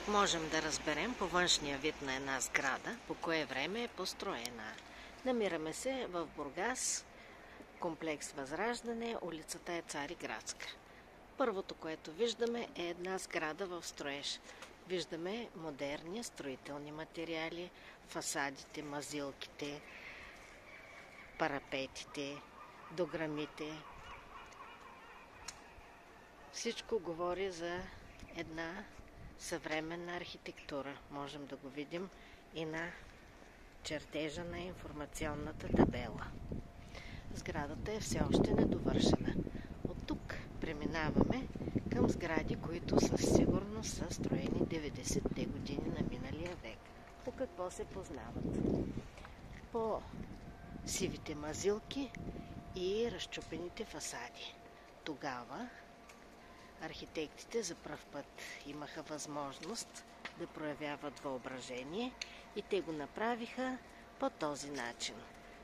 Можем да разберем по външния вид на една сграда по кое време е построена. Намираме се в Бургас, комплекс Възраждане, улицата е Цариградска. Първото, което виждаме, е една сграда в строеж. Виждаме модерни строителни материали, фасадите, мазилките, парапетите, дограмите. Всичко говори за една съвременна архитектура. Можем да го видим и на чертежа на информационната табела. Сградата е все още недовършена. От тук преминаваме към сгради, които със сигурност са строени 90-те години на миналия век. По какво се познават? По сивите мазилки и разчупените фасади. Тогава архитектите за пръв път имаха възможност да проявяват въображение и те го направиха по този начин.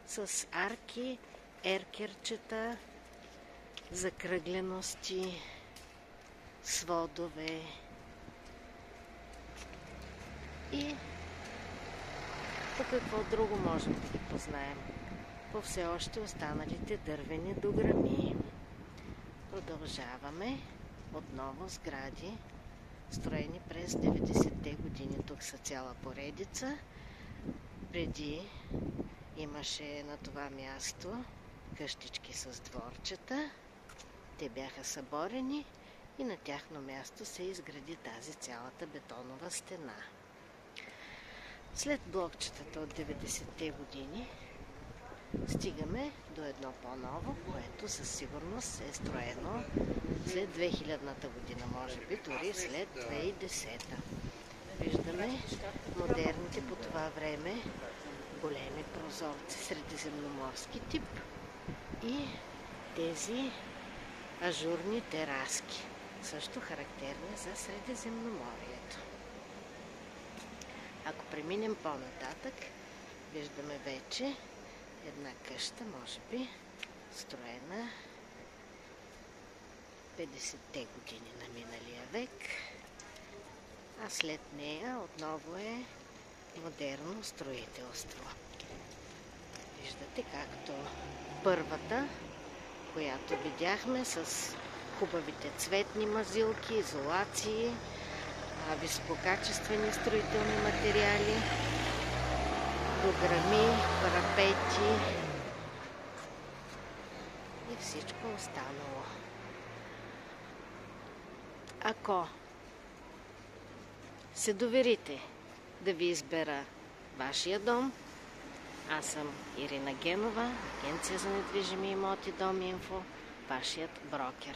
С арки, еркерчета, закръглености, сводове и по какво друго можем да ги познаем? По все още останалите дървени дограми. Продължаваме. Отново сгради, строени през 90-те години. Тук са цяла поредица. Преди имаше на това място къщички с дворчета. Те бяха съборени и на тяхно място се изгради тази цялата бетонова стена. След блокчетата от 90-те години стигаме до едно по-ново, което със сигурност е строено след 2000-та година, може би дори след 2010-та. Виждаме модерните по това време големи прозорци, средиземноморски тип и тези ажурни тераски, също характерни за Средиземноморието. Ако преминем по-нататък, виждаме вече една къща, може би, строена 50-те години на миналия век, а след нея отново е модерно строителство. Виждате, както първата, която видяхме с хубавите цветни мазилки, изолации, висококачествени строителни материали, дограми, парапети и всичко останало. Ако се доверите да ви избера вашия дом, аз съм Ирина Генова, Агенция за недвижими имоти Доминфо, вашият брокер.